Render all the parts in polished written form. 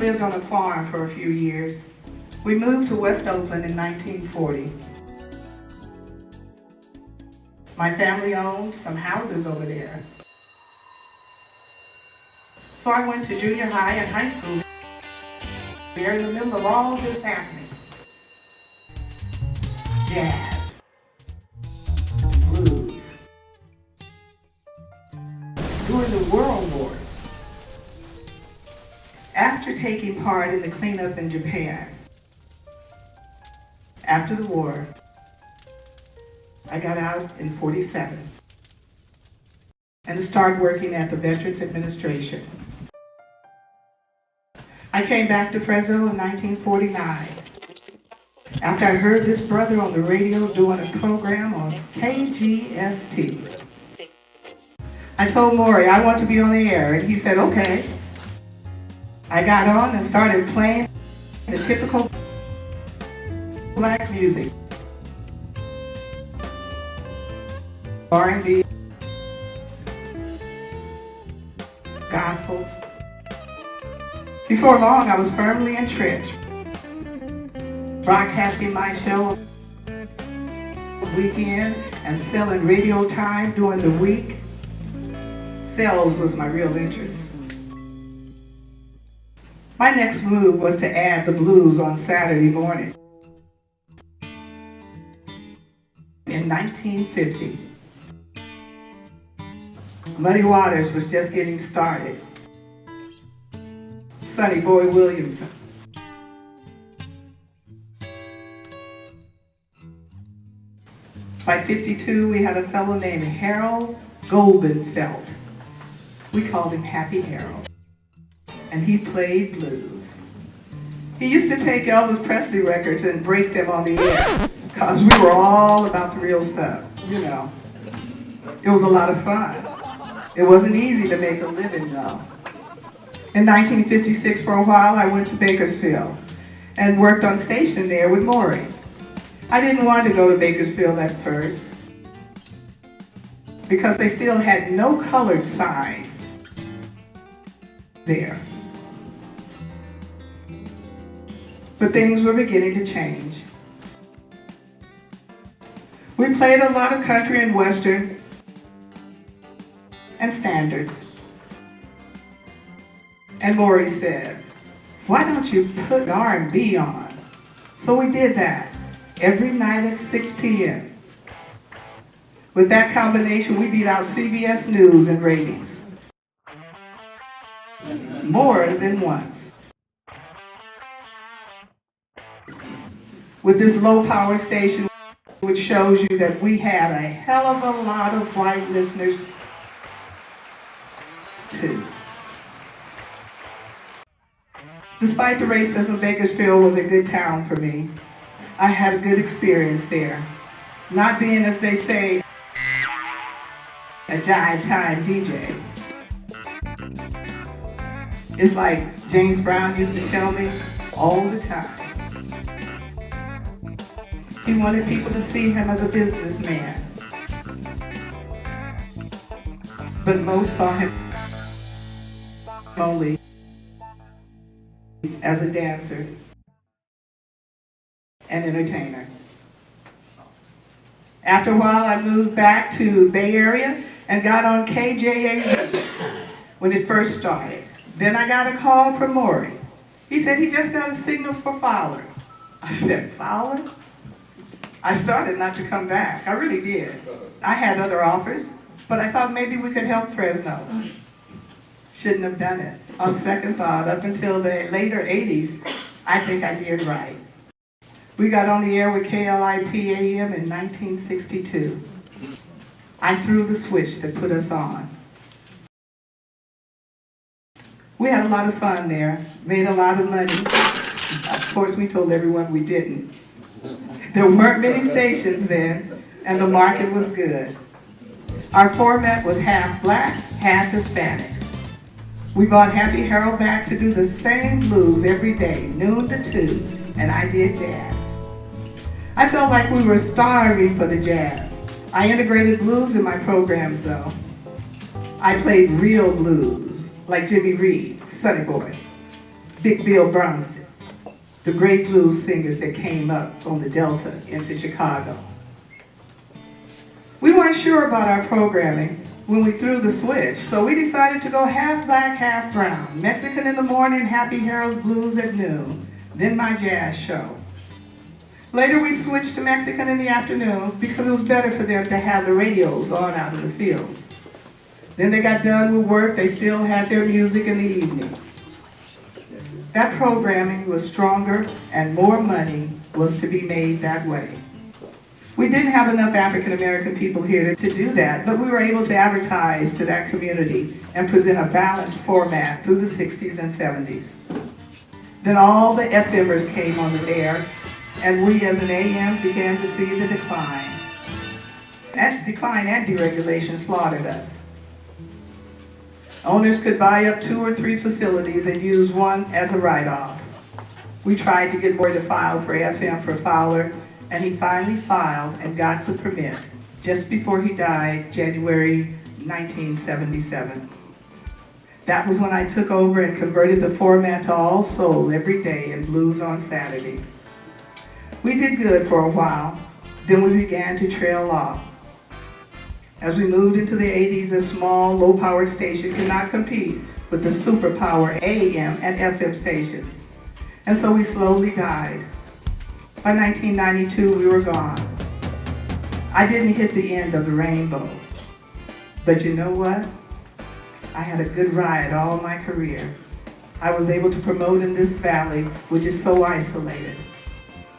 lived on a farm for a few years. We moved to West Oakland in 1940. My family owned some houses over there. So I went to junior high and high school there in the middle of all this happening. Jazz, blues, during the World Wars. After taking part in the cleanup in Japan, after the war, I got out in '47 and started working at the Veterans Administration. I came back to Fresno in 1949 after I heard this brother on the radio doing a program on KGST. I told Maury I want to be on the air, and he said, okay. I got on and started playing the typical black music. R&B, gospel. Before long, I was firmly entrenched, broadcasting my show weekend and selling radio time during the week. Sales was my real interest. My next move was to add the blues on Saturday morning. In 1950, Muddy Waters was just getting started. Sonny Boy Williamson. By '52, we had a fellow named Harold Goldenfelt. We called him Happy Harold, and he played blues. He used to take Elvis Presley records and break them on the air, because we were all about the real stuff, you know. It was a lot of fun. It wasn't easy to make a living, though. In 1956, for a while, I went to Bakersfield and worked on station there with Maury. I didn't want to go to Bakersfield at first because they still had no colored signs there. But things were beginning to change. We played a lot of country and western and standards. And Maury said, why don't you put R&B on? So we did that every night at 6 p.m. With that combination, we beat out CBS News in ratings more than once. With this low-power station, which shows you that we had a hell of a lot of white listeners too. Despite the racism, Bakersfield was a good town for me. I had a good experience there. Not being, as they say, a jive time DJ. It's like James Brown used to tell me all the time. He wanted people to see him as a businessman. But most saw him only as a dancer and entertainer. After a while, I moved back to Bay Area and got on KJAZ when it first started. Then I got a call from Maury. He said he just got a signal for Fowler. I said, Fowler? I started not to come back. I really did. I had other offers, but I thought maybe we could help Fresno. Shouldn't have done it. On second thought, up until the later 80s, I think I did right. We got on the air with KLIP AM in 1962. I threw the switch that put us on. We had a lot of fun there, made a lot of money. Of course, we told everyone we didn't. There weren't many stations then, and the market was good. Our format was half black, half Hispanic. We brought Happy Harold back to do the same blues every day, noon to 2, and I did jazz. I felt like we were starving for the jazz. I integrated blues in my programs, though. I played real blues, like Jimmy Reed, Sonny Boy. Big Bill Brownston, the great blues singers that came up on the Delta into Chicago. We weren't sure about our programming when we threw the switch, so we decided to go half black, half brown. Mexican in the morning, Happy Harold's Blues at noon, then my jazz show. Later we switched to Mexican in the afternoon because it was better for them to have the radios on out in the fields. Then they got done with work, they still had their music in the evening. That programming was stronger and more money was to be made that way. We didn't have enough African American people here to do that, but we were able to advertise to that community and present a balanced format through the 60s and 70s. Then all the FMers came on the air, and we as an AM began to see the decline. That decline and deregulation slaughtered us. Owners could buy up 2 or 3 facilities and use one as a write-off. We tried to get Moore to file for FM for Fowler, and he finally filed and got the permit just before he died, January 1977. That was when I took over and converted the format to all soul every day and blues on Saturday. We did good for a while, then we began to trail off. As we moved into the 80s, a small, low-powered station could not compete with the superpower AM and FM stations, and so we slowly died. By 1992, we were gone. I didn't hit the end of the rainbow. But you know what? I had a good ride all my career. I was able to promote in this valley, which is so isolated.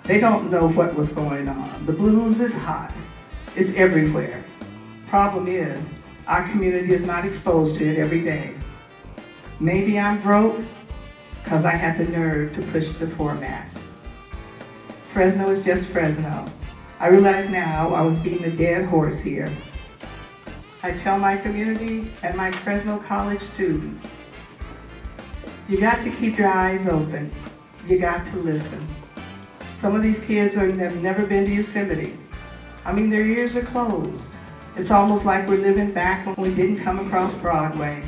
They don't know what was going on. The blues is hot. It's everywhere. Problem is, our community is not exposed to it every day. Maybe I'm broke because I had the nerve to push the format. Fresno is just Fresno. I realize now I was beating a dead horse here. I tell my community and my Fresno college students, you got to keep your eyes open. You got to listen. Some of these kids have never been to Yosemite. I mean, their ears are closed. It's almost like we're living back when we didn't come across Broadway.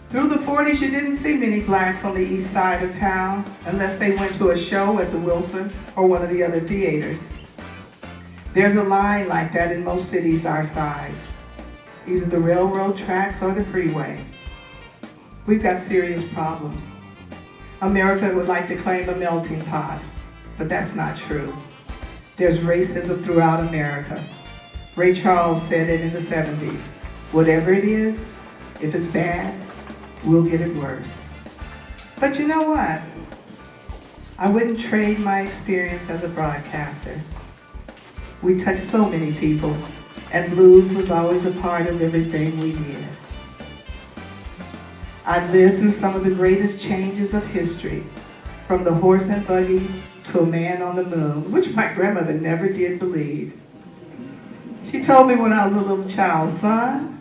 Through the 40s, you didn't see many blacks on the east side of town unless they went to a show at the Wilson or one of the other theaters. There's a line like that in most cities our size, either the railroad tracks or the freeway. We've got serious problems. America would like to claim a melting pot, but that's not true. There's racism throughout America. Ray Charles said it in the 70s. Whatever it is, if it's bad, we'll get it worse. But you know what? I wouldn't trade my experience as a broadcaster. We touched so many people, and blues was always a part of everything we did. I've lived through some of the greatest changes of history, from the horse and buggy to a man on the moon, which my grandmother never did believe. She told me when I was a little child, son,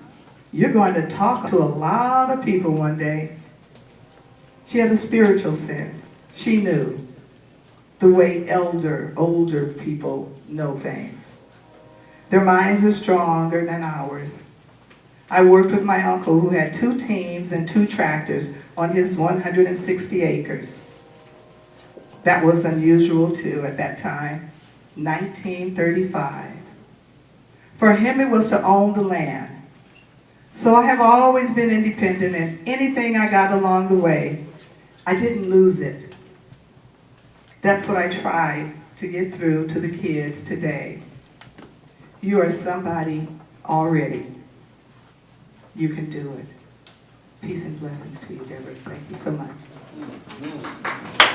you're going to talk to a lot of people one day. She had a spiritual sense. She knew the way older people know things. Their minds are stronger than ours. I worked with my uncle who had 2 teams and 2 tractors on his 160 acres. That was unusual too at that time, 1935. For him it was to own the land. So I have always been independent, and anything I got along the way, I didn't lose it. That's what I try to get through to the kids today. You are somebody already. You can do it. Peace and blessings to you, Deborah. Thank you so much.